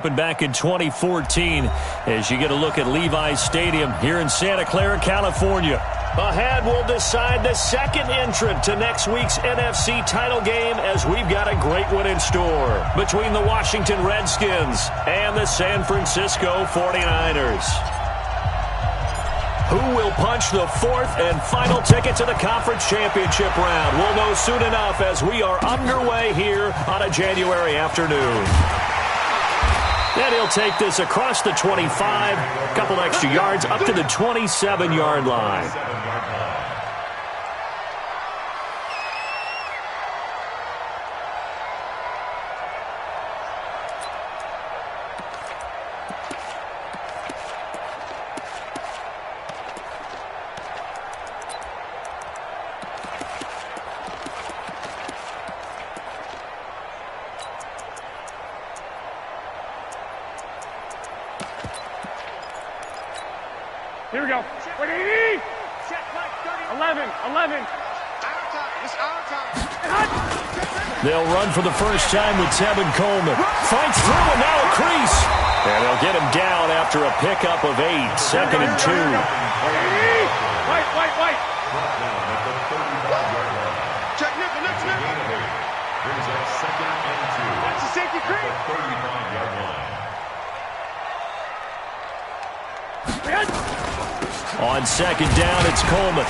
Back in 2014 as you get a look at Levi's Stadium here in Santa Clara, California. Ahead will decide the second entrant to next week's NFC title game as we've got a great one in store between the Washington Redskins and the San Francisco 49ers. Who will punch the fourth and final ticket to the conference championship round? We'll know soon enough as we are underway here on a January afternoon. And he'll take this across the 25, a couple extra yards, up to the 27-yard line. Here we go. 11. It's our time. They'll run for the first time with Tevin Coleman. Fights through and now a crease. And they'll get him down after a pickup of 8. 2nd and 2. White. Check Nick. Here's that 2nd and 2. That's the safety crease. 35-yard line. On 2nd down, it's Coleman.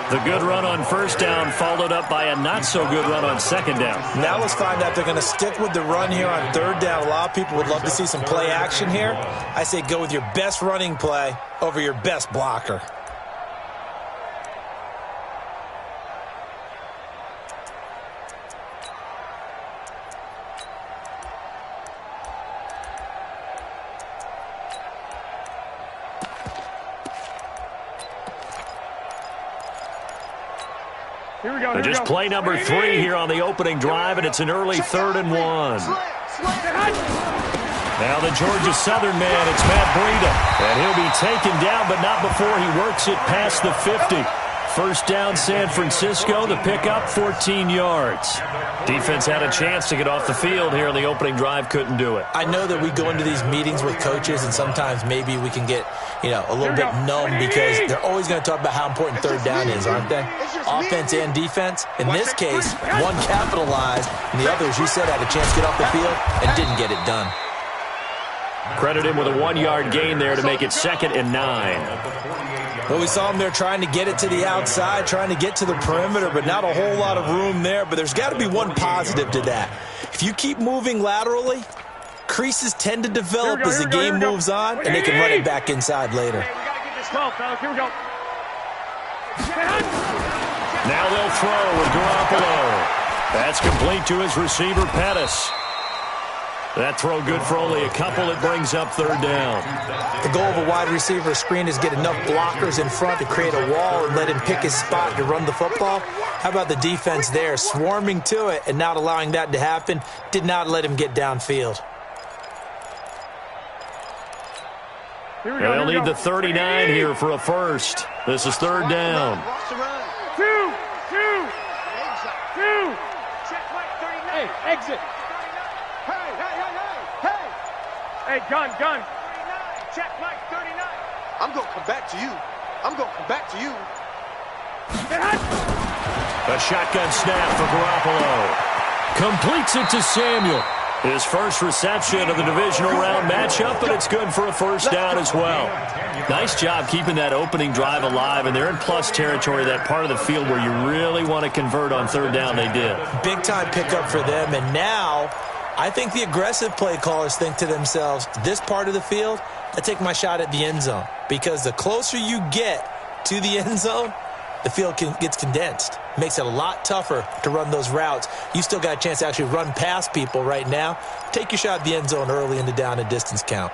The good run on 1st down followed up by a not-so-good run on 2nd down. Now let's find out if they're going to stick with the run here on 3rd down. A lot of people would love to see some play action here. I say go with your best running play over your best blocker. They just play number 3 here on the opening drive, and it's an early 3rd and 1. Now the Georgia Southern man, it's Matt Breida. And he'll be taken down, but not before he works it past the 50. 1st down, San Francisco. The pickup, 14 yards. Defense had a chance to get off the field here on the opening drive, couldn't do it. I know that we go into these meetings with coaches, and sometimes maybe we can get, a little bit numb because they're always going to talk about how important 3rd down is, aren't they? Offense and defense. In this case, one capitalized, and the other, as you said, had a chance to get off the field and didn't get it done. Credit him with a 1-yard gain there to make it 2nd and 9. Well, we saw him there trying to get it to the outside, trying to get to the perimeter, but not a whole lot of room there. But there's got to be one positive to that. If you keep moving laterally, creases tend to develop as the game moves on, and they can run it back inside later. We got to get this 12, fellas. Here we go. Now they'll throw with Garoppolo. That's complete to his receiver, Pettis. That throw good for only a couple. It brings up 3rd down. The goal of a wide receiver screen is get enough blockers in front to create a wall and let him pick his spot to run the football. How about the defense there, swarming to it and not allowing that to happen? Did not let him get downfield. They'll need the 39 here for a first. This is 3rd down. Two. Check Mike 39. Hey, exit. Hey, gun. 39. Check Mike 39. I'm going to come back to you. A shotgun snap for Garoppolo. Completes it to Samuel. His first reception of the divisional round matchup, but it's good for a 1st down as well. Nice job keeping that opening drive alive, and they're in plus territory, that part of the field where you really want to convert on 3rd down. They did. Big-time pickup for them, and now I think the aggressive play callers think to themselves, this part of the field, I take my shot at the end zone. Because the closer you get to the end zone, the field gets condensed. Makes it a lot tougher to run those routes. You still got a chance to actually run past people right now. Take your shot at the end zone early in the down and distance count.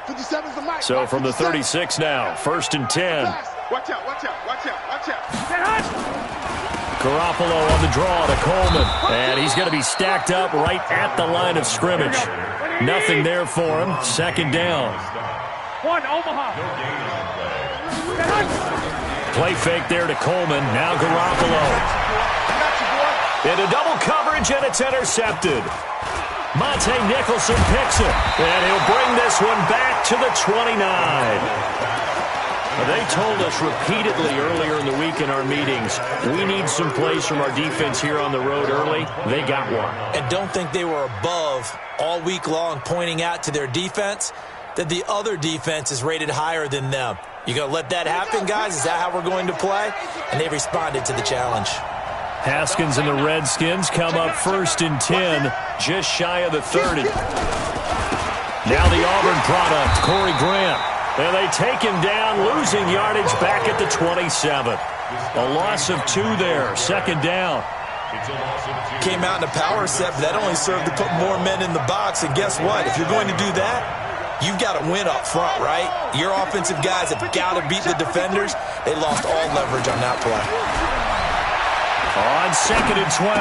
So from the 36 now, 1st and 10. Watch out. Garoppolo on the draw to Coleman. And he's going to be stacked up right at the line of scrimmage. Nothing there for him. 2nd down. One, Omaha. Play fake there to Coleman. Now Garoppolo. Into double coverage, and it's intercepted. Monte Nicholson picks it, and he'll bring this one back to the 29. They told us repeatedly earlier in the week in our meetings, we need some plays from our defense here on the road early. They got one. And don't think they were above all week long pointing out to their defense that the other defense is rated higher than them. You going to let that happen, guys? Is that how we're going to play? And they responded to the challenge. Haskins and the Redskins come up 1st and 10, just shy of the 30. Now the Auburn product, Corey Grant. And they take him down, losing yardage back at the 27. A loss of 2 there, 2nd down. Came out in a power set, but that only served to put more men in the box. And guess what? If you're going to do that, you've got to win up front, right? Your offensive guys have got to beat the defenders. They lost all leverage on that play. On 2nd and 12,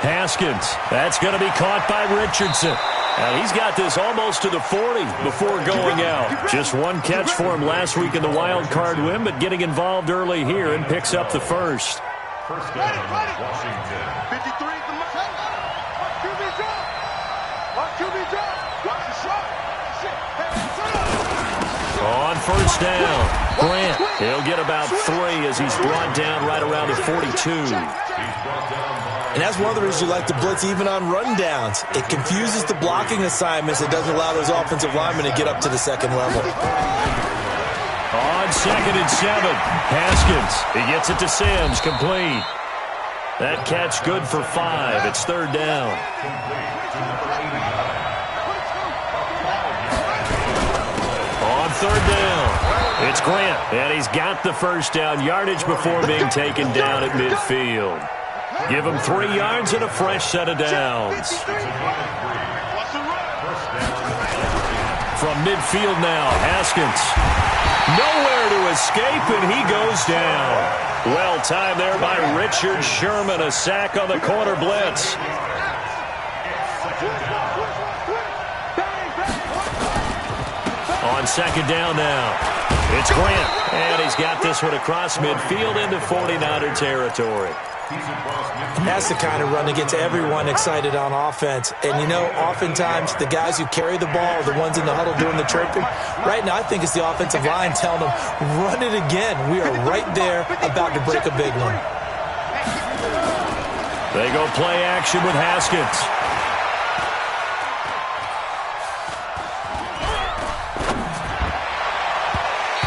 Haskins. That's going to be caught by Richardson. And he's got this almost to the 40 before going out. Just one catch for him last week in the wild card win, but getting involved early here and picks up the first. First down, Washington. 53 is the mark. Watch QB drop. Watch QB drop. Watch the shot. On 1st down, Grant. He'll get about 3 as he's brought down right around the 42. And that's one of the reasons you like to blitz even on rundowns. It confuses the blocking assignments. It doesn't allow those offensive linemen to get up to the 2nd level. On 2nd and 7, Haskins. He gets it to Sims, complete. That catch good for 5. It's 3rd down. On 3rd down, it's Grant. And he's got the first down yardage before being taken down at midfield. Give him 3 yards and a fresh set of downs. From midfield now, Haskins. Nowhere to escape, and he goes down. Well timed there by Richard Sherman. A sack on the corner blitz. On 2nd down now, it's Grant. And he's got this one across midfield into 49er territory. That's the kind of run that gets everyone excited on offense. And, you know, oftentimes the guys who carry the ball are the ones in the huddle doing the chirping. Right now, I think it's the offensive line telling them, run it again. We are right there about to break a big one. They go play action with Haskins.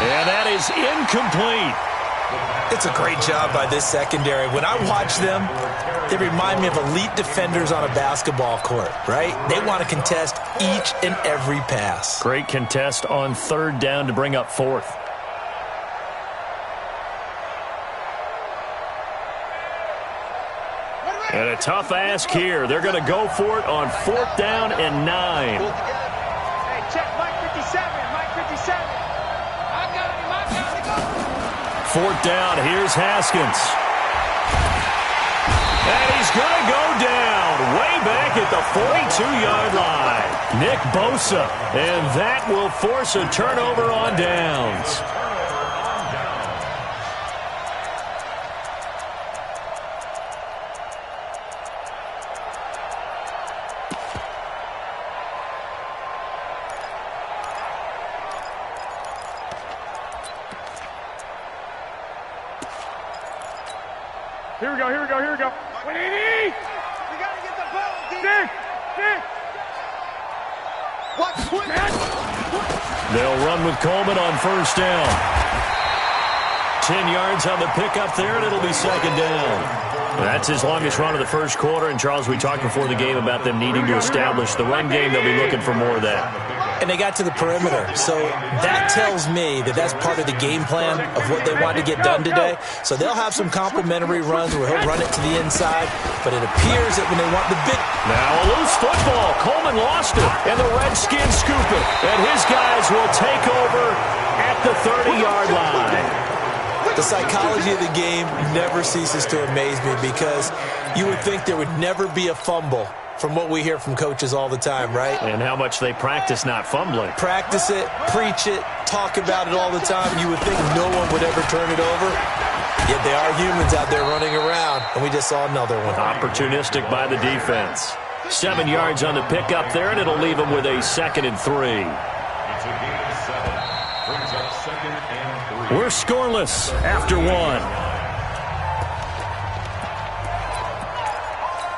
And that is incomplete. It's a great job by this secondary. When I watch them, they remind me of elite defenders on a basketball court, right? They want to contest each and every pass. Great contest on 3rd down to bring up 4th. And a tough ask here. They're going to go for it on 4th down and 9. Hey, check Mike 57. Mike 57. 4th down, here's Haskins. And he's going to go down way back at the 42-yard line. Nick Bosa, and that will force a turnover on downs. Here we go, here we go, here we go. We gotta get the ball, Dick. Watch, They'll run with Coleman on 1st down. 10 yards on the pickup there, and it'll be 2nd down. That's his longest run of the first quarter. And, Charles, we talked before the game about them needing to establish the run game. They'll be looking for more of that. And they got to the perimeter. So that tells me that that's part of the game plan of what they want to get done today. So they'll have some complimentary runs where he'll run it to the inside. But it appears that when they want the big... Now a loose football. Coleman lost it. And the Redskins scoop it. And his guys will take over at the 30-yard line. The psychology of the game never ceases to amaze me because you would think there would never be a fumble from what we hear from coaches all the time, right? And how much they practice not fumbling. Practice it, preach it, talk about it all the time. You would think no one would ever turn it over. Yet they are humans out there running around, and we just saw another one. Opportunistic by the defense. 7 yards on the pickup there, and it'll leave them with a 2nd and 3. It's a gain of 7. Brings up 2nd and 3. We're scoreless after 1.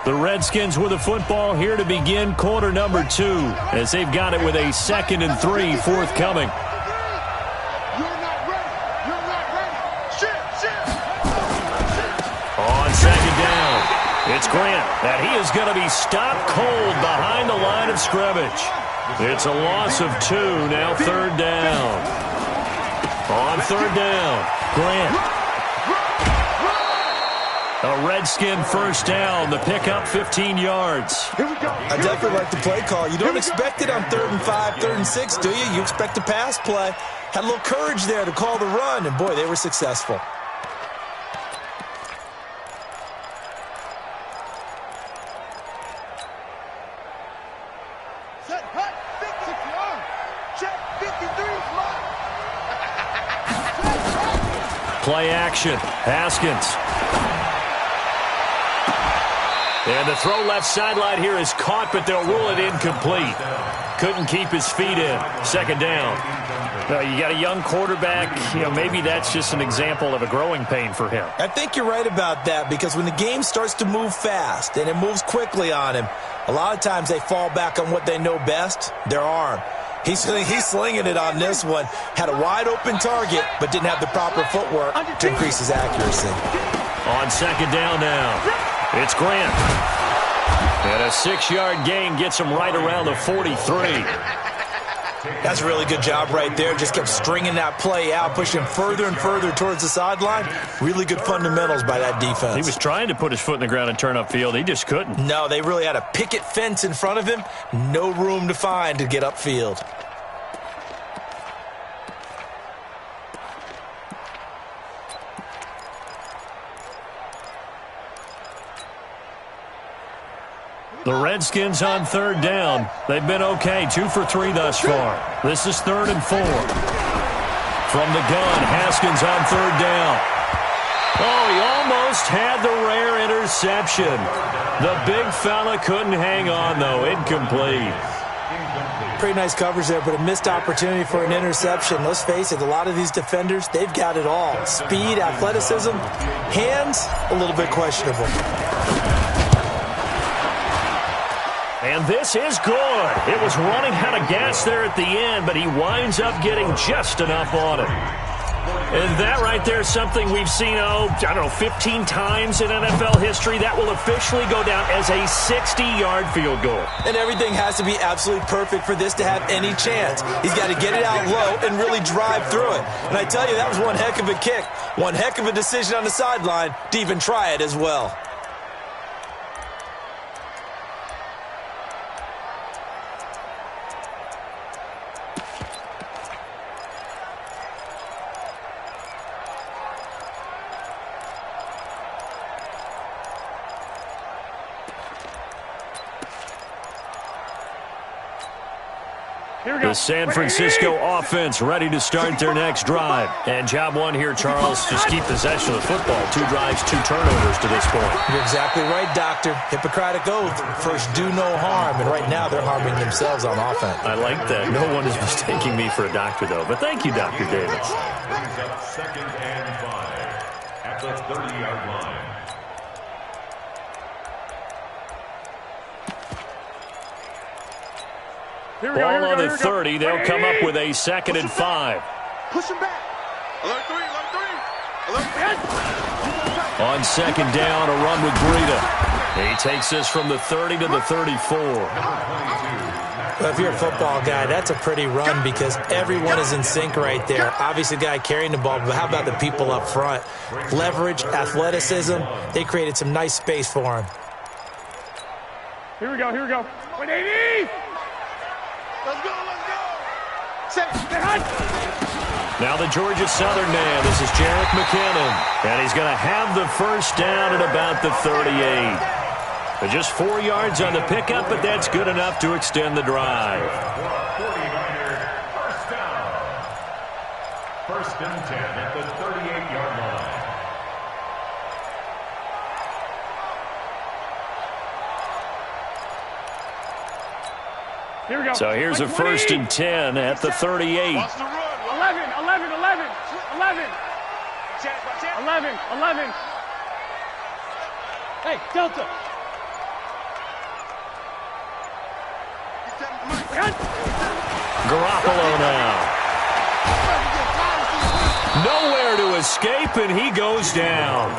The Redskins with the football here to begin quarter number 2, as they've got it with a 2nd and 3 forthcoming. On 2nd down, it's Grant, and he is going to be stopped cold behind the line of scrimmage. It's a loss of 2, now 3rd down. On 3rd down, Grant. A Redskin first down. The pickup 15 yards. I definitely like the play call. You don't expect it on 3rd and 5, 3rd and 6, do you? You expect a pass play. Had a little courage there to call the run, and boy, they were successful. Set, hut, 6 check, 53, Play action. Haskins. And the throw left sideline here is caught, but they'll rule it incomplete. Couldn't keep his feet in. 2nd down. You got a young quarterback. Maybe that's just an example of a growing pain for him. I think you're right about that, because when the game starts to move fast and it moves quickly on him, a lot of times they fall back on what they know best, their arm. He's slinging it on this one. Had a wide-open target, but didn't have the proper footwork to increase his accuracy. On 2nd down now. It's Grant. And a 6-yard gain gets him right around the 43. That's a really good job right there. Just kept stringing that play out, pushing further and further towards the sideline. Really good fundamentals by that defense. He was trying to put his foot in the ground and turn upfield. He just couldn't. No, they really had a picket fence in front of him. No room to find to get upfield. The Redskins on 3rd down. They've been okay. 2 for 3 thus far. This is 3rd and 4. From the gun, Haskins on 3rd down. Oh, he almost had the rare interception. The big fella couldn't hang on, though. Incomplete. Pretty nice coverage there, but a missed opportunity for an interception. Let's face it, a lot of these defenders, they've got it all. Speed, athleticism, hands, a little bit questionable. And this is good. It was running out of gas there at the end, but he winds up getting just enough on it. And that right there is something we've seen, 15 times in NFL history. That will officially go down as a 60-yard field goal. And everything has to be absolutely perfect for this to have any chance. He's got to get it out low and really drive through it. And I tell you, that was one heck of a kick. One heck of a decision on the sideline to even try it as well. The San Francisco offense ready to start their next drive. And job one here, Charles, just keep possession of the football. 2 drives, 2 turnovers to this point. You're exactly right, Doctor. Hippocratic oath. First, do no harm. And right now, they're harming themselves on offense. I like that. No one is mistaking me for a doctor, though. But thank you, Dr. Davis. Brings up 2nd and 5 at the 30-yard line. Ball on the 30. They'll come up with a 2nd and 5. Push him back. Alert 3, alert 3. On 2nd down, a run with Breida. He takes this from the 30 to the 34. Well, if you're a football guy, that's a pretty run because everyone is in sync right there. Obviously, the guy carrying the ball, but how about the people up front? Leverage, athleticism, they created some nice space for him. Here we go. 180. Let's go. Now the Georgia Southern man, this is Jerick McKinnon. And he's going to have the first down at about the 38. But just 4 yards on the pickup, but that's good enough to extend the drive. 49er first down. 1st and 10 at the 38-yard line. Here we go. So here's a 1st and 10 at the 38. 11. Hey, Delta. Garoppolo now. Nowhere to escape, and he goes down.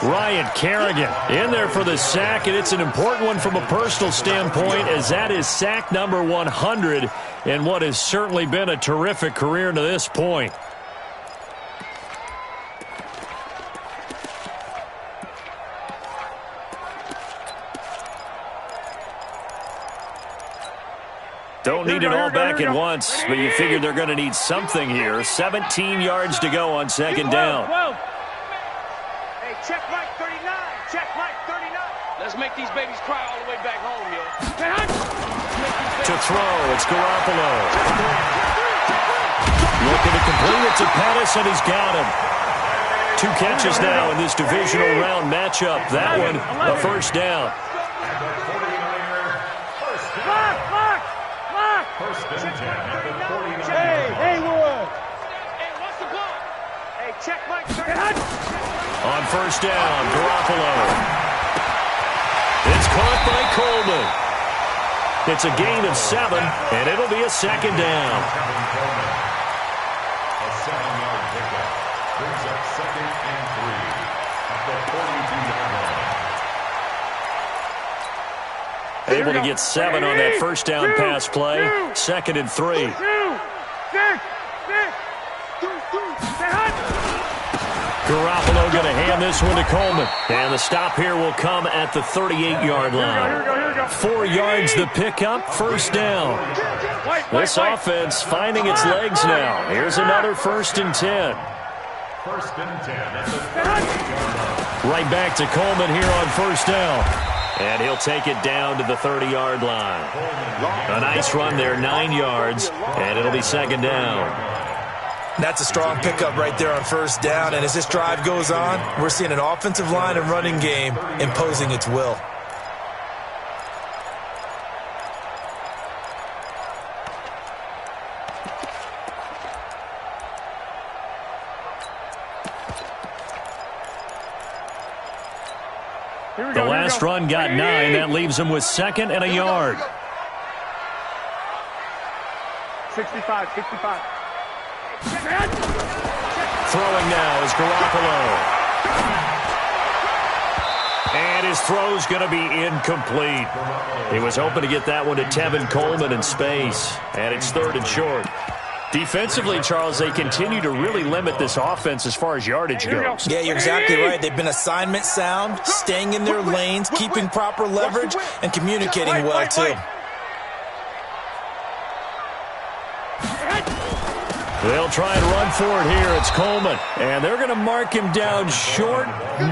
Ryan Kerrigan in there for the sack, and it's an important one from a personal standpoint, as that is sack number 100 in what has certainly been a terrific career to this point. Don't need it all back at once, but you figure they're going to need something here. 17 yards to go on 2nd down. Hey, check Mike 39. Check Mike 39. Let's make these babies cry all the way back home, yo. To throw, it's Garoppolo. Looking to complete it to Pettis, and he's got him. 2 catches now in this divisional round matchup. That one, a 1st down. Hey, Wood. Hey, what's the ball? Hey, check Mike 39. On 1st down, Garoppolo. It's caught by Coleman. It's a gain of 7, and it'll be a 2nd down. A 7-yard pickup brings up 2nd and 3 at the 42-yard line. Able to get 7 on that 1st down pass play. 2nd and 3. Garoppolo going to hand this one to Coleman. And the stop here will come at the 38-yard line. 4 yards the pickup, 1st down. This offense finding its legs now. Here's another 1st and 10. 1st and 10 at the 38-yard line. Right back to Coleman here on 1st down. And he'll take it down to the 30-yard line. A nice run there, 9 yards, and it'll be 2nd down. That's a strong pickup right there on 1st down, and as this drive goes on, we're seeing an offensive line and running game imposing its will. The last run got 9. That leaves him with 2nd and a yard. 65. Throwing now is Garoppolo. And his throw's going to be incomplete. He was hoping to get that one to Tevin Coleman in space. And it's 3rd and short. Defensively, Charles, they continue to really limit this offense as far as yardage goes. Yeah, you're exactly right. They've been assignment sound, staying in their lanes, keeping proper leverage, and communicating well, too. They'll try and run for it here. It's Coleman. And they're going to mark him down short,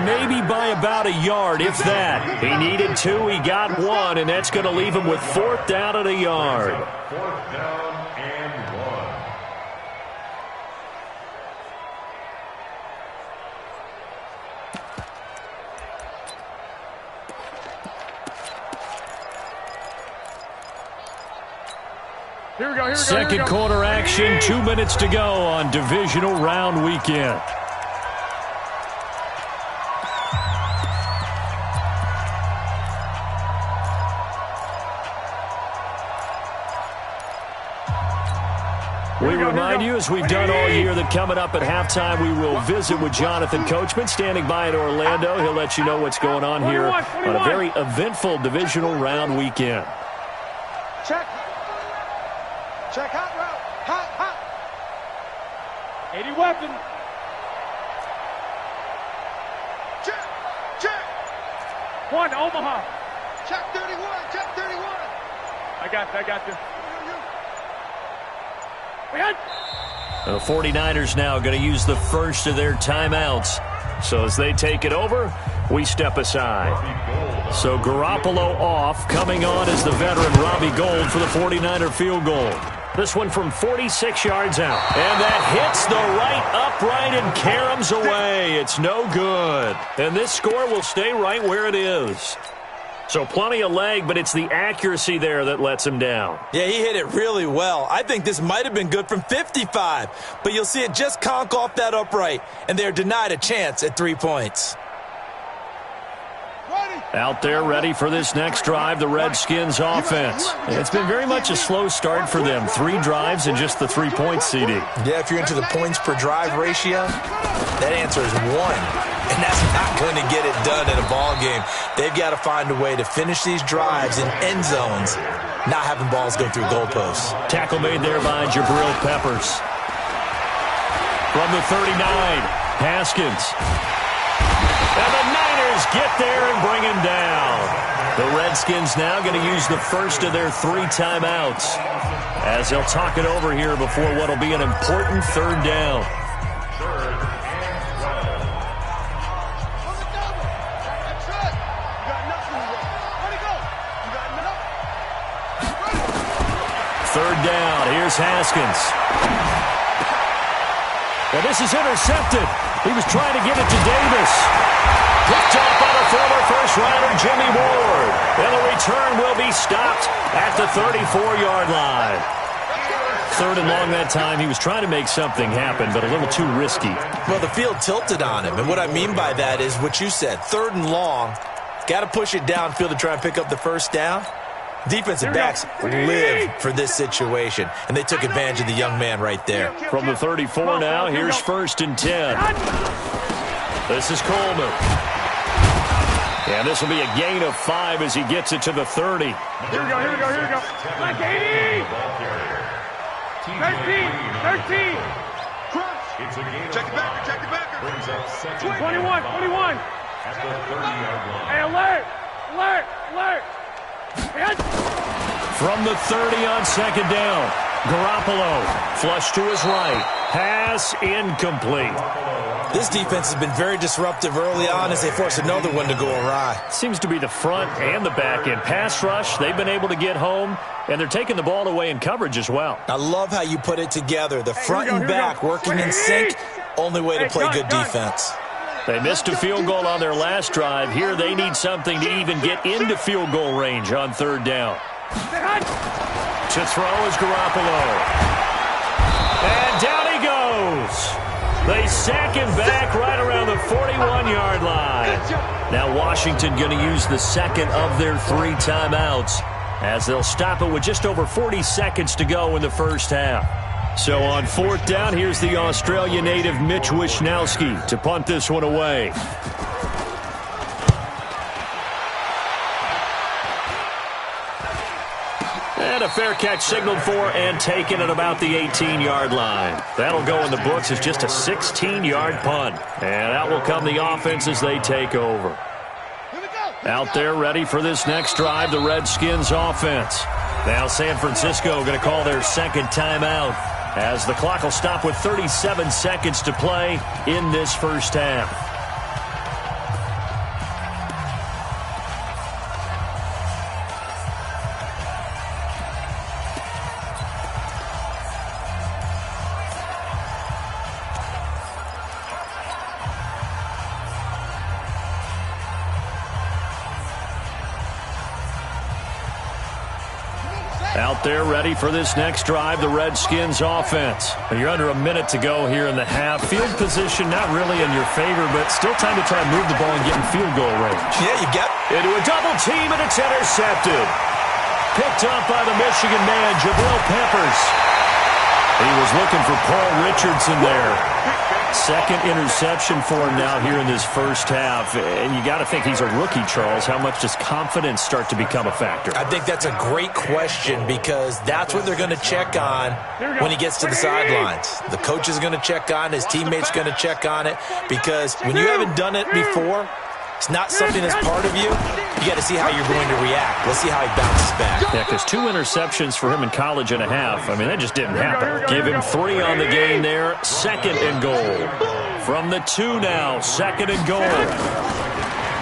maybe by about a yard, if that. He needed 2. He got 1, and that's going to leave him with 4th down and a yard. 4th down and 1. Second quarter action, 2 minutes to go on divisional round weekend. We remind you, as we've done all year, that coming up at halftime, we will visit with Jonathan Coachman, standing by in Orlando. He'll let you know what's going on here on a very eventful divisional round weekend. Check. Check hot route. Hot. 80 weapon. Check. 1, Omaha. Check 31. I got you. The 49ers now going to use the first of their timeouts. So as they take it over, we step aside. So Garoppolo off. Coming on is the veteran Robbie Gould for the 49er field goal. This one from 46 yards out. And that hits the right upright and caroms away. It's no good. And this score will stay right where it is. So plenty of leg, but it's the accuracy there that lets him down. Yeah, he hit it really well. I think this might have been good from 55, but you'll see it just conk off that upright, and they're denied a chance at 3 points. Out there ready for this next drive, the Redskins offense. It's been very much a slow start for them. 3 drives and just the 3 points, CD. Yeah, if you're into the points per drive ratio, that answer is 1. And that's not going to get it done in a ball game. They've got to find a way to finish these drives in end zones, not having balls go through goalposts. Tackle made there by Jabril Peppers. From the 39, Haskins. And the Niners get there and bring him down. The Redskins now going to use the first of their 3 timeouts as they'll talk it over here before what will be an important 3rd down. Third down. Here's Haskins. And this is intercepted. He was trying to get it to Davis. Picked up by the former first-rounder Jimmy Ward. And the return will be stopped at the 34-yard line. 3rd and long that time. He was trying to make something happen, but a little too risky. Well, the field tilted on him. And what I mean by that is what you said. 3rd and long. Got to push it downfield to try and pick up the first down. Defensive backs live for this situation, and they took advantage of the young man right there. From the 34 now, here's 1st and 10. This is Coleman. And this will be a gain of 5 as he gets it to the 30. Here we go. Like 80. 13. Check it back. Brings up second. 21. At the 30-yard line. Hey, alert. From the 30 on 2nd down, Garoppolo flush to his right. Pass incomplete. This defense has been very disruptive early on as they force another one to go awry. Seems to be the front and the back end. Pass rush, they've been able to get home, and they're taking the ball away in coverage as well. I love how you put it together. The front and back working in sync, only way to play good defense. They missed a field goal on their last drive. Here they need something to even get into field goal range on 3rd down. To throw is Garoppolo. And down he goes. They sack him back right around the 41-yard line. Now Washington going to use the 2nd of their 3 timeouts as they'll stop it with just over 40 seconds to go in the first half. So on 4th down, here's the Australia native Mitch Wishnowsky to punt this one away. And a fair catch signaled for and taken at about the 18-yard line. That'll go in the books as just a 16-yard punt. And out will come the offense as they take over. Out there ready for this next drive, the Redskins offense. Now San Francisco going to call their 2nd timeout as the clock will stop with 37 seconds to play in this first half. Out there ready for this next drive, the Redskins offense. You're under a minute to go here in the half. Field position not really in your favor, but still time to try and move the ball and get in field goal range. Yeah, you get into a double team, and it's intercepted. Picked up by the Michigan man, Jabril Peppers. He was looking for Paul Richardson there. 2nd interception for him now here in this first half. And you got to think he's a rookie, Charles. How much does confidence start to become a factor? I think that's a great question because that's what they're going to check on when he gets to the sidelines. The coach is going to check on, his teammates going to check on it because when you haven't done it before, it's not something that's part of you. You got to see how you're going to react. Let's see how he bounces back. Yeah, because 2 interceptions for him in college and a half. I mean, that just didn't happen. Give him 3 on the game there. 2nd and goal. From the 2 now, 2nd and goal.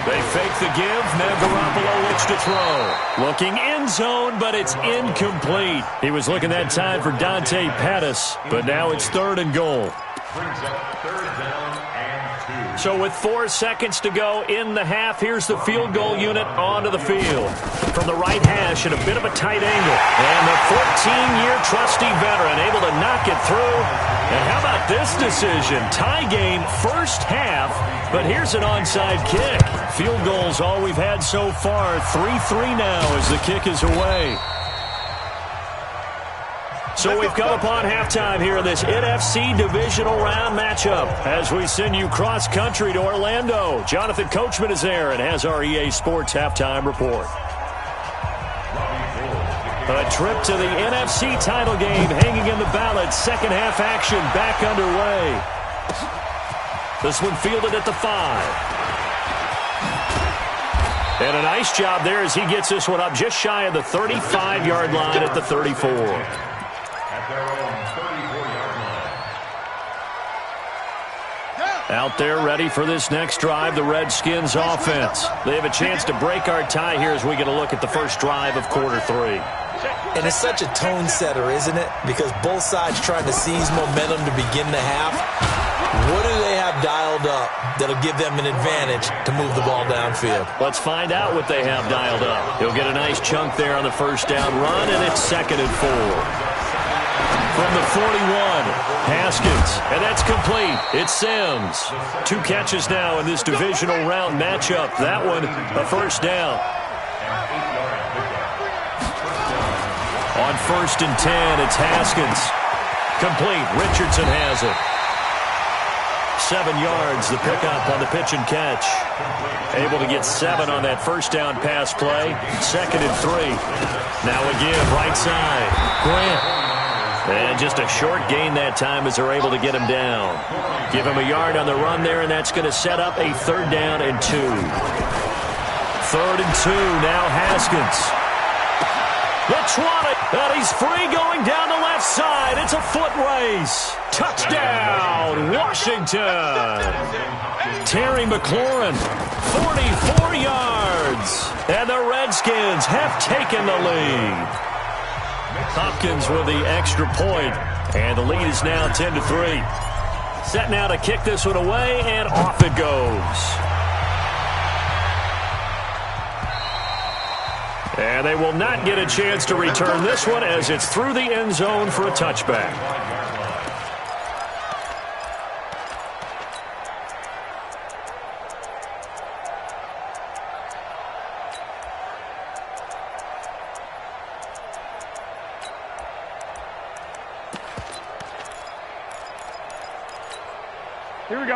They fake the give. Now Garoppolo looks to throw. Looking end zone, but it's incomplete. He was looking that time for Dante Pettis, but now it's 3rd and goal. Brings up 3rd down and 2. So with 4 seconds to go in the half, here's the field goal unit onto the field. From the right hash at a bit of a tight angle. And the 14-year trusty veteran able to knock it through. And how about this decision? Tie game first half, but here's an onside kick. Field goals all we've had so far. 3-3 now as the kick is away. So we've come upon halftime here in this NFC divisional round matchup as we send you cross-country to Orlando. Jonathan Coachman is there and has our EA Sports halftime report. A trip to the NFC title game hanging in the balance. Second half action back underway. This one fielded at the 5. And a nice job there as he gets this one up just shy of the 35-yard line at the 34. Their own 34-yard line. Out there ready for this next drive, the Redskins offense. They have a chance to break our tie here as we get a look at the first drive of quarter 3. And it's such a tone setter, isn't it? Because both sides trying to seize momentum to begin the half. What do they have dialed up that'll give them an advantage to move the ball downfield? Let's find out what they have dialed up. He'll get a nice chunk there on the first down run, and it's 2nd and 4. From the 41, Haskins, and that's complete. It's Sims. 2 catches now in this divisional round matchup. That one, a first down. On 1st and 10, it's Haskins. Complete. Richardson has it. 7 yards, the pickup on the pitch and catch. Able to get 7 on that first down pass play. 2nd and 3. Now again, right side. Grant. And just a short gain that time as they're able to get him down. Give him a yard on the run there, and that's going to set up a 3rd down and 2. 3rd and 2, now Haskins. The trot, and he's free going down the left side. It's a foot race. Touchdown, Washington. Terry McLaurin, 44 yards. And the Redskins have taken the lead. Hopkins with the extra point, and the lead is now 10-3. Set now to kick this one away, and off it goes. And they will not get a chance to return this one as it's through the end zone for a touchback.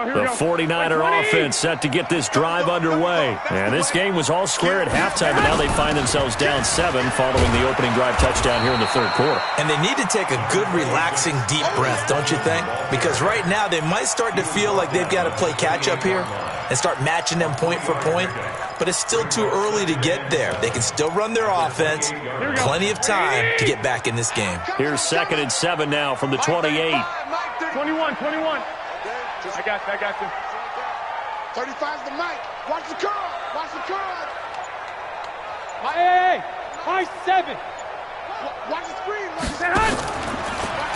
The 49er offense set to get this drive underway. And this game was all square at halftime, but now they find themselves down 7 following the opening drive touchdown here in the 3rd quarter. And they need to take a good, relaxing, deep breath, don't you think? Because right now they might start to feel like they've got to play catch-up here and start matching them point for point. But it's still too early to get there. They can still run their offense. Plenty of time to get back in this game. Here's 2nd and 7 now from the 28. 21. I got you. 35's the mic. Watch the curl. Hey, high 7. Watch the screen.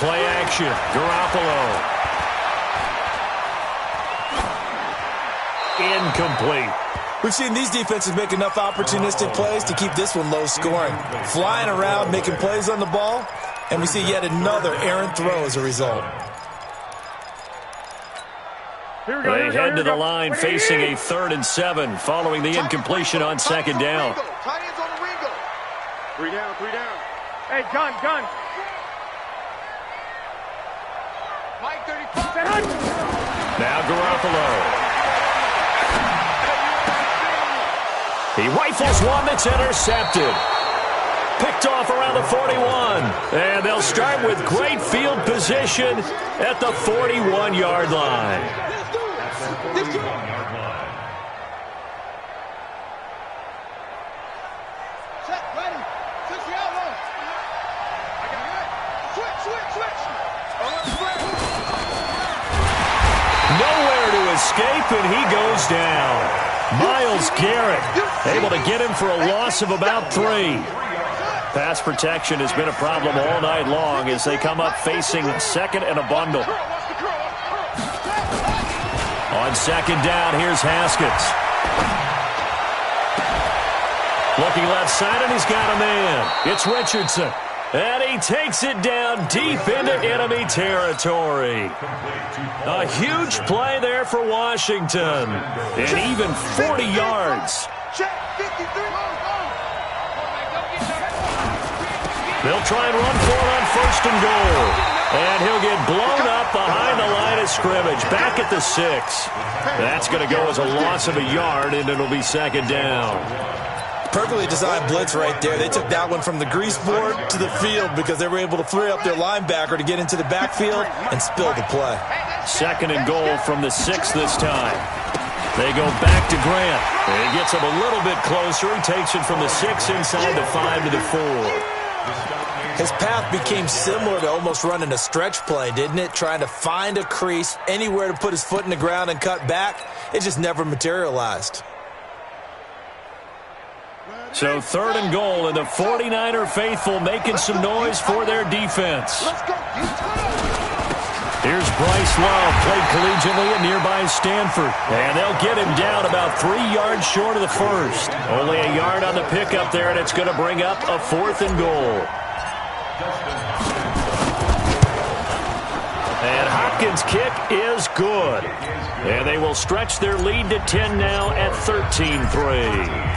Play action. Garoppolo. Incomplete. We've seen these defenses make enough opportunistic plays to keep this one low scoring. Flying around, making plays on the ball, and we see yet another errant throw as a result. They head to the line facing a 3rd and 7 following the incompletion on 2nd down. 3 down. Hey, gun. Mike 35. Now Garoppolo. He rifles one that's intercepted. Picked off around the 41. And they'll start with great field position at the 41-yard line. Nowhere to escape, and he goes down. Myles Garrett able to get him for a loss of about 3. Pass protection has been a problem all night long as they come up facing 2nd and a bundle. On On second down, here's Haskins. Looking left side, and he's got a man. It's Richardson. And he takes it down deep into enemy territory. A huge play there for Washington. And even 40 yards. They'll try and run for it on first and goal. And he'll get blown up behind the line of scrimmage. Back at the 6. That's going to go as a loss of a yard, and it'll be second down. Perfectly designed blitz right there. They took that one from the grease board to the field because they were able to free up their linebacker to get into the backfield and spill the play. Second and goal from the 6 this time. They go back to Grant. He gets him a little bit closer. He takes it from the 6 inside the 5 to the 4. His path became similar to almost running a stretch play, didn't it? Trying to find a crease, anywhere to put his foot in the ground and cut back. It just never materialized. So third and goal, and the 49er faithful making some noise for their defense. Here's Bryce Love, played collegiately at nearby Stanford. And they'll get him down about 3 yards short of the first. Only a yard on the pickup there, and it's going to bring up a fourth and goal. And Hopkins' kick is good. And they will stretch their lead to 10 now at 13-3.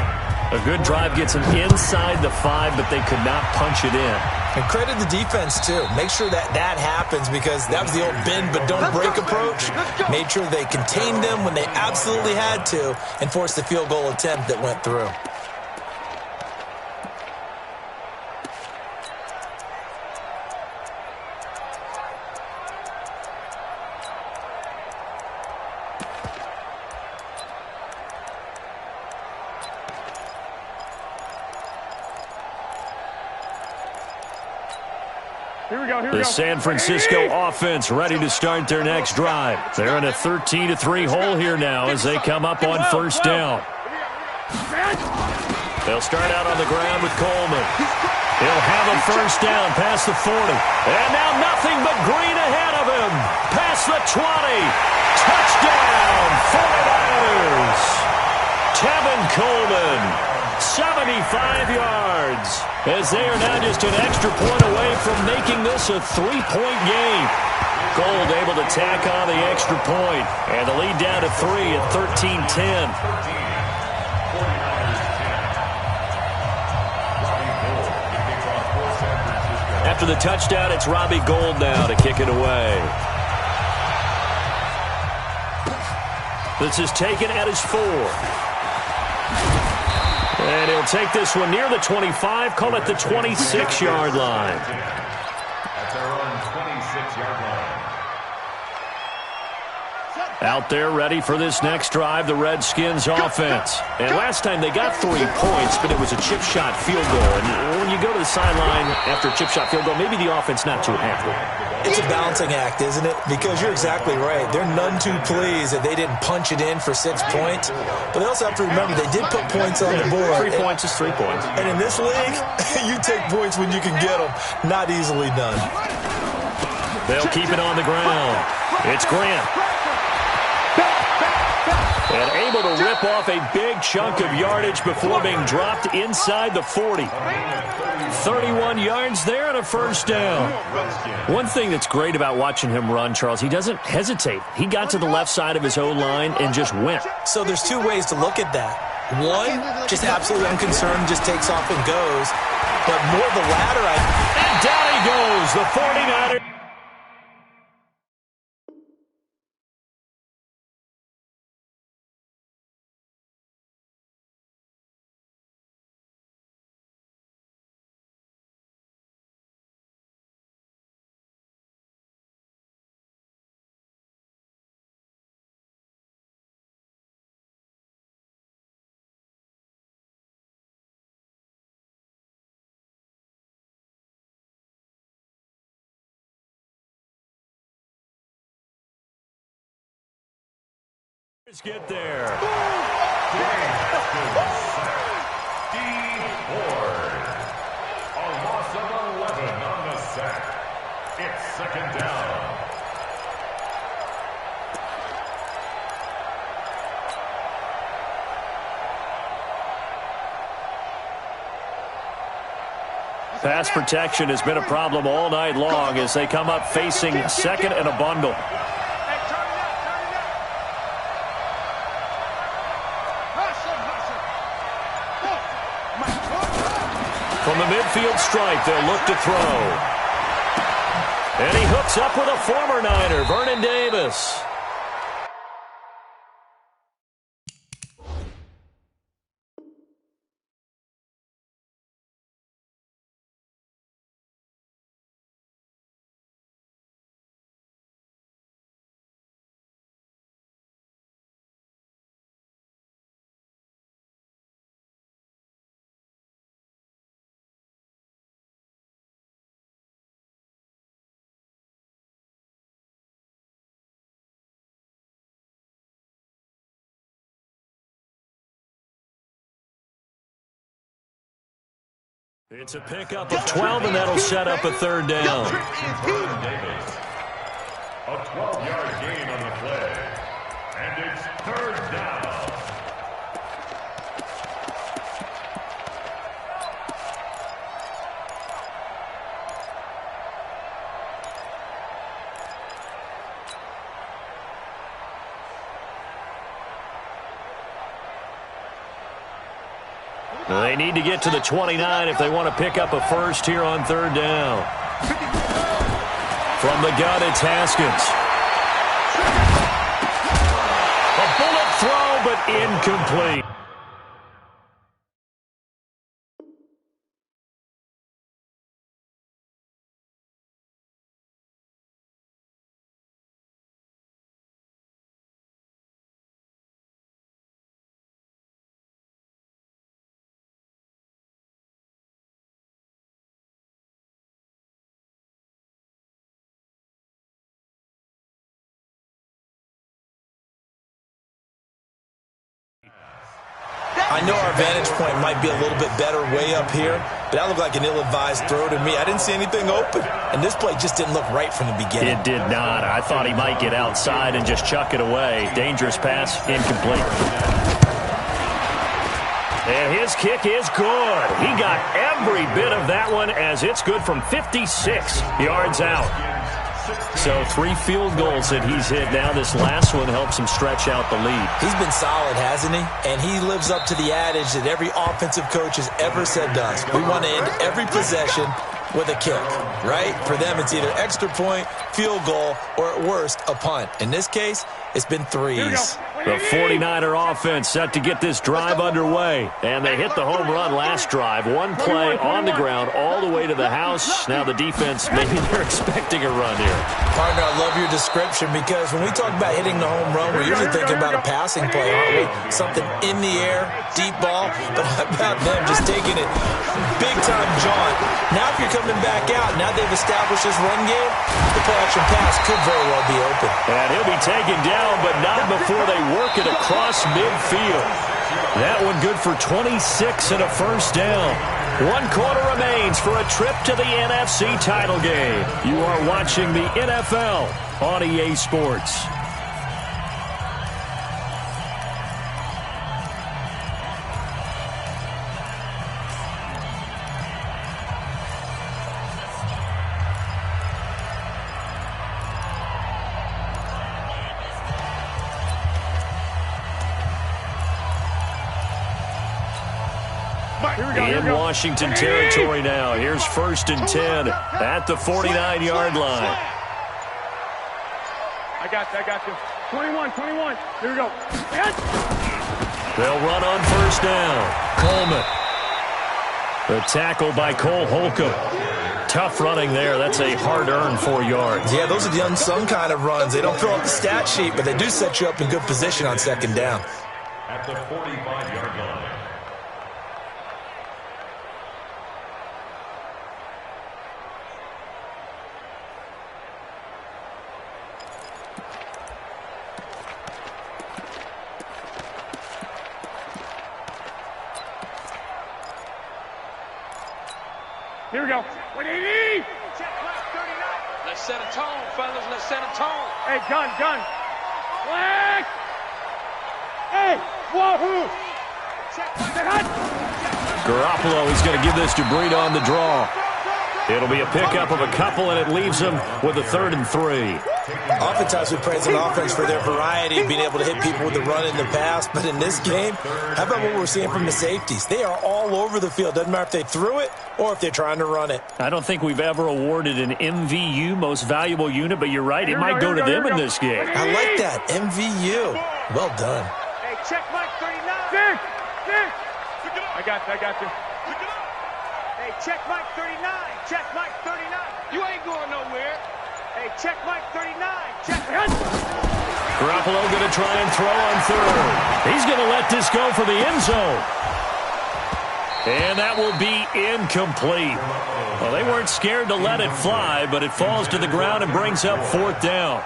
A good drive gets them inside the 5, but they could not punch it in. And credit the defense, too. Make sure that happens because that was the old bend but don't break approach. Made sure they contained them when they absolutely had to and forced the field goal attempt that went through. The San Francisco offense ready to start their next drive. They're in a 13-3 hole here now as they come up on first down. They'll start out on the ground with Coleman. He'll have a first down past the 40. And now nothing but green ahead of him. Past the 20. Touchdown, 49ers. Tevin Coleman, 75 yards. As they are now just an extra point away from making this a 3-point game. Gold able to tack on the extra point. And the lead down to 3 at 13-10. After the touchdown, it's Robbie Gould now to kick it away. This is taken at his 4. And he'll take this one near the 25, call it the 26-yard line. At their own 26-yard line. Out there ready for this next drive, the Redskins offense. And last time they got 3 points, but it was a chip shot field goal. And when you go to the sideline after a chip shot field goal, maybe the offense not too happy. It's a balancing act, isn't it? Because you're exactly right. They're none too pleased that they didn't punch it in for 6 points. But they also have to remember they did put points on the board. 3 points is 3 points. And in this league, you take points when you can get them. Not easily done. They'll keep it on the ground. It's Grant. And able to rip off a big chunk of yardage before being dropped inside the 40. 31 yards there and a first down. One thing that's great about watching him run, Charles, he doesn't hesitate. He got to the left side of his O-line and just went. So there's 2 ways to look at that. One, just absolutely unconcerned, just takes off and goes. But more the latter. And down he goes, the 49ers. Get there. D. Ford. A loss of 11 on the sack. It's second down. Pass protection has been a problem all night long as they come up facing second and a bundle. From the midfield stripe, they'll look to throw. And he hooks up with a former Niner, Vernon Davis. It's a pickup of 12, and that'll set up a third down. Vernon Davis. A 12-yard gain on the play. And it's third down. They need to get to the 29 if they want to pick up a first here on third down. From the gun, it's Haskins. A bullet throw, but incomplete. I know our vantage point might be a little bit better way up here, but that looked like an ill-advised throw to me. I didn't see anything open, and this play just didn't look right from the beginning. It did not. I thought he might get outside and just chuck it away. Dangerous pass, incomplete. And his kick is good. He got every bit of that one as it's good from 56 yards out. So 3 field goals that he's hit now. This last one helps him stretch out the lead. He's been solid, hasn't he? And he lives up to the adage that every offensive coach has ever said to us. We want to end every possession with a kick, right? For them, it's either extra point, field goal, or at worst, a punt. In this case, it's been threes. The 49er offense set to get this drive underway. And they hit the home run last drive. One play on the ground all the way to the house. Now the defense, maybe they're expecting a run here. Partner, I love your description because when we talk about hitting the home run, we're usually thinking about a passing play, aren't we? Something in the air, deep ball. But how about them just taking it big-time jaunt? Now if you're coming back out, now they've established this run game, the play-action pass could very well be open. And he'll be taken down, but not before they work it across midfield. That one good for 26 and a first down. 1 quarter remains for a trip to the NFC title game. You are watching the NFL on EA Sports. In Washington territory now. Here's 1st and 10 at the 49-yard line. I got you. 21. Here we go. They'll run on first down. Coleman. The tackle by Cole Holcomb. Tough running there. That's a hard-earned 4 yards. Yeah, those are the unsung kind of runs. They don't fill up the stat sheet, but they do set you up in good position on second down. At the 45-yard line. Here we go. 180. Let's set a tone, fellas. Let's set a tone. Hey, gun. Black. Hey, wahoo. Garoppolo is going to give this to Breida on the draw. It'll be a pickup of a couple, and it leaves them with a 3rd and 3. Oftentimes we praise an offense for their variety, being able to hit people with the run in the pass. But in this game, how about what we're seeing from the safeties? They are all over the field. Doesn't matter if they threw it or if they're trying to run it. I don't think we've ever awarded an MVU, most valuable unit, but you're right. It might go to them in this game. I like that. MVU. Well done. Hey, check Mike 39. I got you. Hey, check Mike 39. Check Mike 39. You ain't going nowhere. Hey, check Mike 39. Check. Garoppolo going to try and throw on 3rd. He's going to let this go for the end zone. And that will be incomplete. Well, they weren't scared to let it fly, but it falls to the ground and brings up 4th down.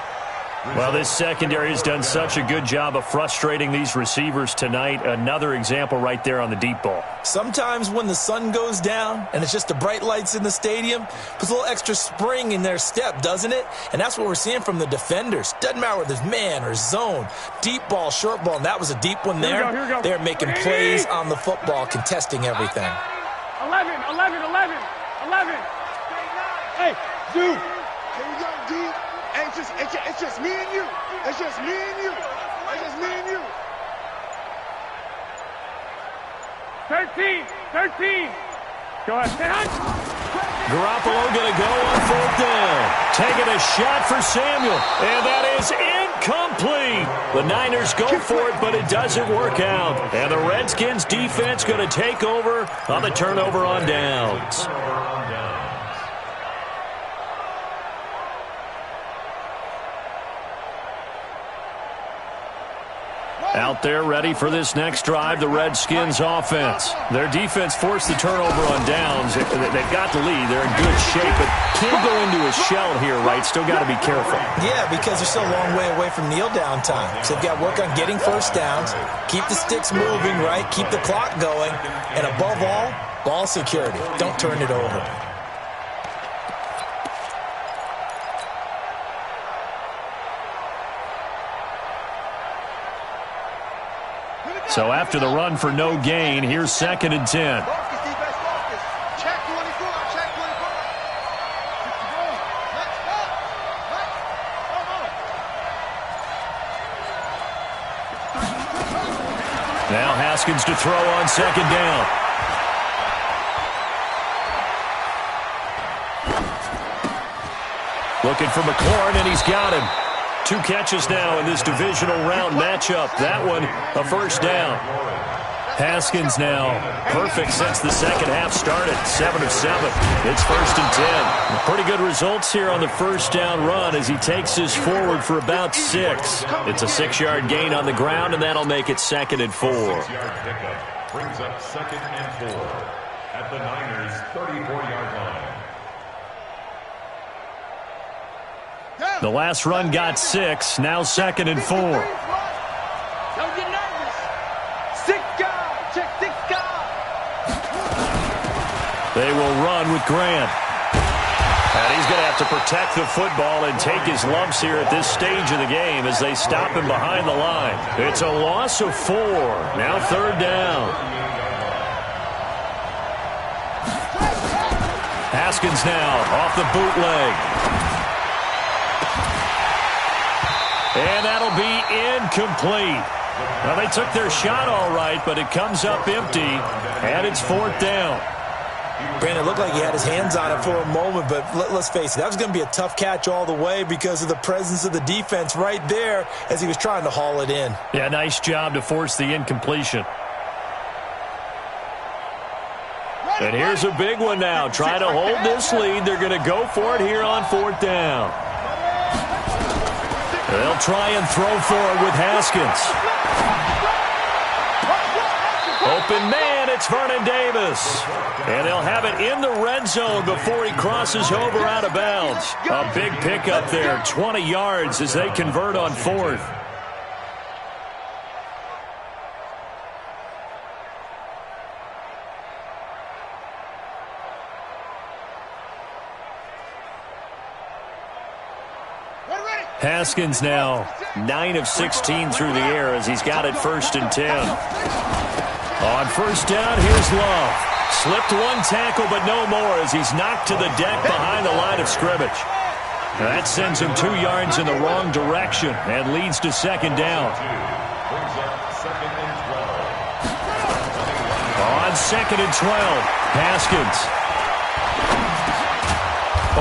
Well, this secondary has done such a good job of frustrating these receivers tonight. Another example right there on the deep ball. Sometimes when the sun goes down and it's just the bright lights in the stadium, puts a little extra spring in their step, doesn't it? And that's what we're seeing from the defenders. Doesn't matter whether it's man or zone, deep ball, short ball, and that was a deep one there. Here we go. They're making plays on the football, contesting everything. 11. Hey, dude. Here we go, D. Hey, it's just me and you. It's just me and you. 13. Go ahead. Garoppolo going to go on 4th down. Taking a shot for Samuel. And that is incomplete. The Niners go for it, but it doesn't work out. And the Redskins defense going to take over on the turnover on downs. Out there ready for this next drive, the Redskins offense. Their defense forced the turnover on downs. They've got the lead. They're in good shape, but can't go into a shell here, right? Still got to be careful. Yeah, because they're still a long way away from kneel down time. So they've got to work on getting first downs, keep the sticks moving, right? Keep the clock going. And above all, ball security. Don't turn it over. So after the run for no gain, here's 2nd and 10. Check 24. Now Haskins to throw on 2nd down. Looking for McLaurin, and he's got him. 2 catches now in this divisional round matchup. That one, a 1st down. Haskins now perfect since the second half started. 7 of 7. It's 1st and 10. Pretty good results here on the 1st down run as he takes this forward for about 6. It's a 6-yard gain on the ground, and that'll make it 2nd and 4. 6-yard pickup brings up 2nd and 4 at the Niners' 34-yard line. The last run got 6. Now 2nd and 4. Don't get nervous. 6 guys. Check 6 guys. They will run with Grant. And he's going to have to protect the football and take his lumps here at this stage of the game as they stop him behind the line. It's a loss of 4. Now 3rd down. Haskins now off the bootleg. And that'll be incomplete. Well, they took their shot all right, but it comes up empty, and it's 4th down. Brandon, it looked like he had his hands on it for a moment, but let's face it, that was going to be a tough catch all the way because of the presence of the defense right there as he was trying to haul it in. Yeah, nice job to force the incompletion. And here's a big one now. Trying to hold this lead. They're going to go for it here on 4th down. They'll try and throw for it with Haskins. Open man, it's Vernon Davis. And they'll have it in the red zone before he crosses over out of bounds. A big pickup there, 20 yards as they convert on 4th. Haskins now 9 of 16 through the air as he's got it 1st and 10. On 1st down, here's Love. Slipped one tackle, but no more as he's knocked to the deck behind the line of scrimmage. That sends him 2 yards in the wrong direction and leads to second down. On second and 12, Haskins.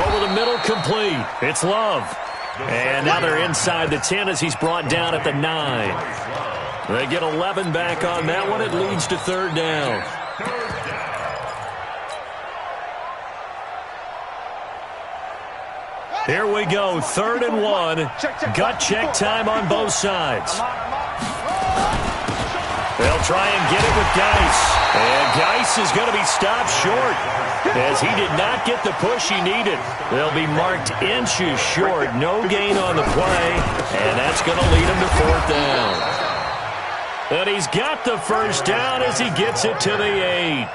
Over the middle, complete. It's Love. And now they're inside the 10 as he's brought down at the 9. They get 11 back on that one. It leads to third down. Here we go, 3rd and 1. Gut check time on both sides. They'll try and get it with Geis. And Geis is going to be stopped short as he did not get the push he needed. They'll be marked inches short. No gain on the play. And that's going to lead him to 4th down. And he's got the first down as he gets it to the 8.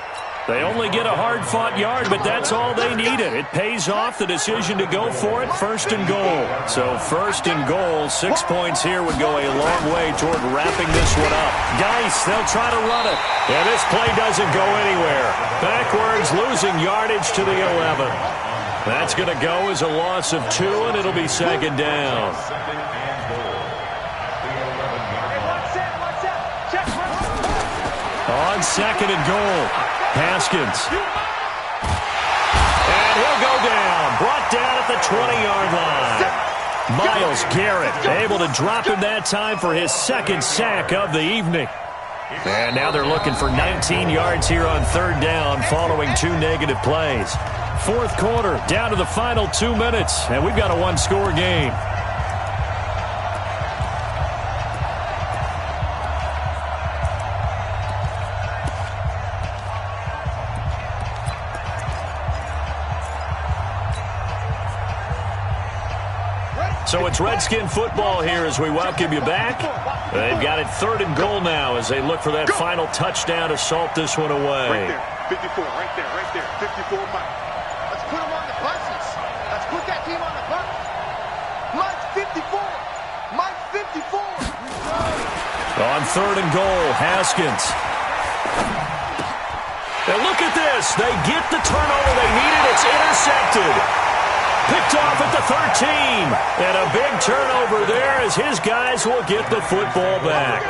They only get a hard-fought yard, but that's all they needed. It pays off the decision to go for it, 1st and goal. So 1st and goal, 6 points here would go a long way toward wrapping this one up. Geis, they'll try to run it. And this play doesn't go anywhere. Backwards, losing yardage to the 11. That's going to go as a loss of 2, and it'll be second down. On second and goal, Haskins. And he'll go down. Brought down at the 20-yard line. Myles Garrett able to drop him that time for his 2nd sack of the evening. And now they're looking for 19 yards here on 3rd down following 2 negative plays. 4th quarter, down to the final 2 minutes, and we've got a 1-score game. So it's Redskin football here as we welcome you back. They've got it 3rd and goal now as they look for that final touchdown to salt this one away. Right there, 54, right there, 54 Mike. Let's put him on the buses. Let's put that team on the bus. Mike 54. Mike 54. On 3rd and goal, Haskins. And look at this. They get the turnover they needed. It's intercepted. Picked off at the 13. And a big turnover there as his guys will get the football back.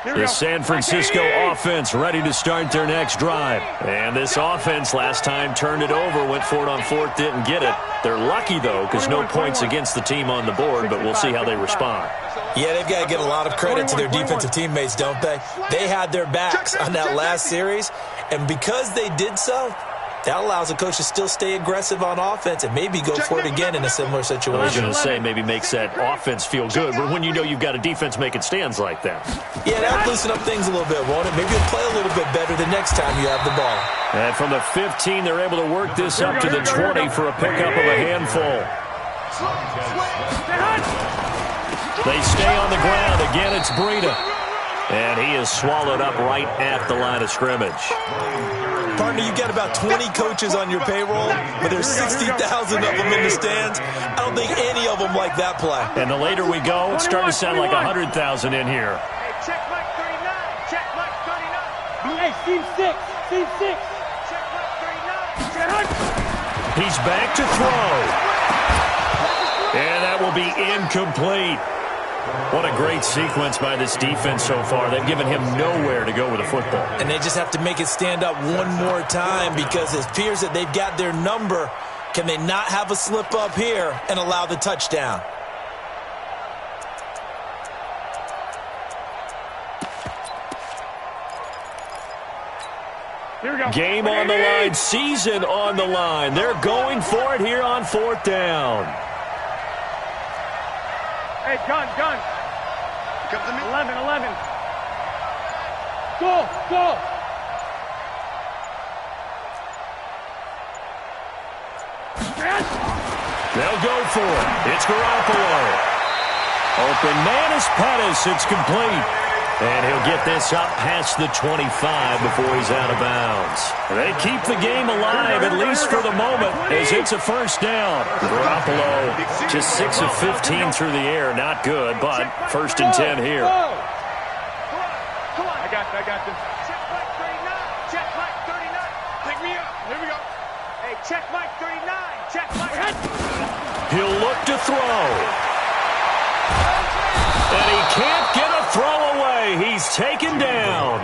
The San Francisco offense ready to start their next drive. And this offense last time turned it over, went for it on 4th, didn't get it. They're lucky, though, because no points against the team on the board, but we'll see how they respond. Yeah, they've got to give a lot of credit to their defensive teammates, don't they? They had their backs on that last series, and because they did so, that allows the coach to still stay aggressive on offense and maybe go for it again in a similar situation. I was going to say maybe makes that offense feel good, but when you know you've got a defense making stands like that. Yeah, that'll loosen up things a little bit, won't it? Maybe you'll play a little bit better the next time you have the ball. And from the 15, they're able to work this up to the 20 for a pickup of a handful. They stay on the ground. Again, it's Breida. And he is swallowed up right at the line of scrimmage. Partner, you got about 20 coaches on your payroll, but there's 60,000 of them in the stands. I don't think any of them like that play. And the later we go, it's starting to sound like 100,000 in here. Hey, check Mike 39. Check Mike 39. Hey, Steve 6. Steve 6. Check Mike 39. He's back to throw. And that will be incomplete. What a great sequence by this defense so far. They've given him nowhere to go with the football. And they just have to make it stand up one more time because it appears that they've got their number. Can they not have a slip up here and allow the touchdown? Here we go. Game on the line, season on the line. They're going for it here on 4th down. Hey, gun. Come to me. 11. Go. They'll go for it. It's Garoppolo. Open man is Pettis. It's complete. And he'll get this up past the 25 before he's out of bounds. They keep the game alive, at least for the moment, as it's a first down. Garoppolo just 6 of 15 through the air. Not good, but 1st and 10 here. got this. Check Mike 39. Check Mike 39. Pick me up. Here we go. Hey, check Mike 39. Check Mike. He'll look to throw. And he can't get a throw away. He's taken down.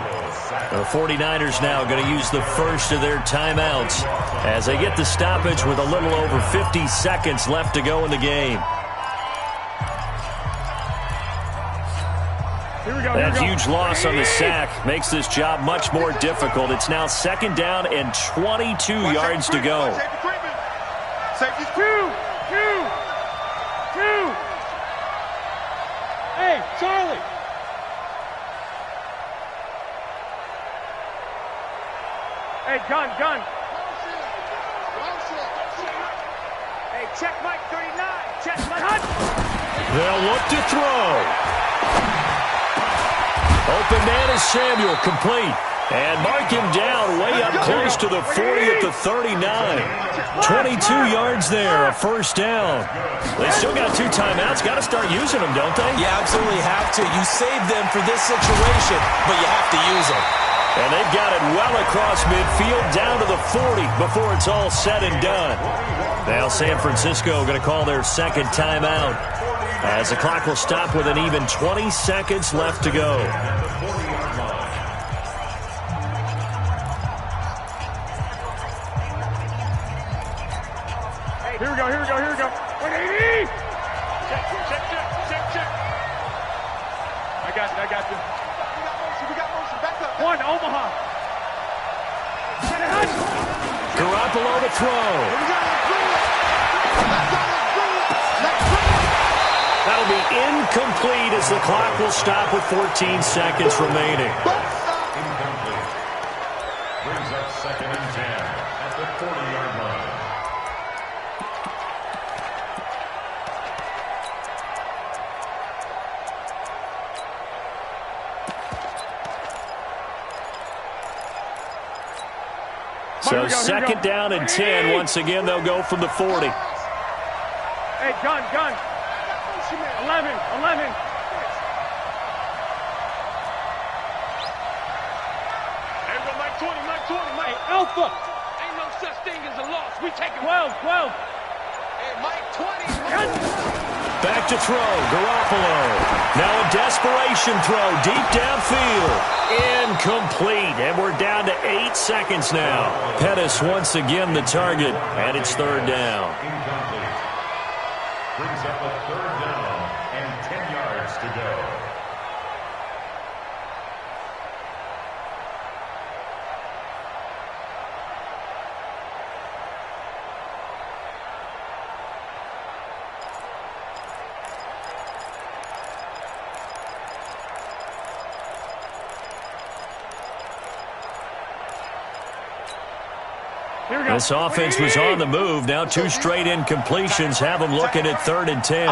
The 49ers now going to use the first of their timeouts as they get the stoppage with a little over 50 seconds left to go in the game. That huge loss on the sack makes this job much more difficult. It's now 2nd down and 22 yards to go. Safety two. Hey, Charlie. Hey, gun. Hey, check Mike 39. Check Mike. They'll look to throw. Open man is Samuel, complete. And mark him down way up close to the 40 at the 39. 22 yards there, a first down. They still got 2 timeouts. Got to start using them, don't they? You absolutely have to. You save them for this situation, but you have to use them. And they've got it well across midfield, down to the 40 before it's all said and done. Now San Francisco going to call their 2nd timeout, as the clock will stop with an even 20 seconds left to go. Hey, here we go. 180! Check. I got you. We got motion. Back up. One, Omaha. Garoppolo to throw. That'll be incomplete as the clock will stop with 14 seconds remaining. Incomplete. Brings up 2nd and 10 at the 40-yard line. So 2nd down and 10. Once again, they'll go from the 40. Hey, gun. 11. There go Mike 20. Hey, Alpha. Ain't no such thing as a loss. We take 12. Hey, Mike 20. Back to throw, Garoppolo. Now a desperation throw deep downfield. Incomplete, and we're down to 8 seconds now. Pettis once again the target, and it's 3rd down. Incomplete. Brings up a 3rd down and 10 yards to go. This offense was on the move. Now 2 straight incompletions have them looking at 3rd and 10.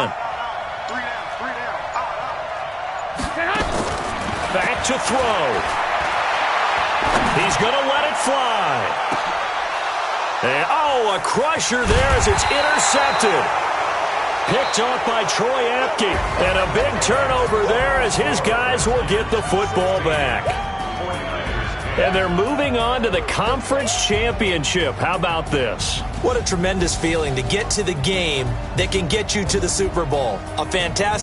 Back to throw. He's going to let it fly. And, a crusher there as it's intercepted. Picked off by Troy Apke. And a big turnover there as his guys will get the football back. And they're moving on to the conference championship. How about this? What a tremendous feeling to get to the game that can get you to the Super Bowl. A fantastic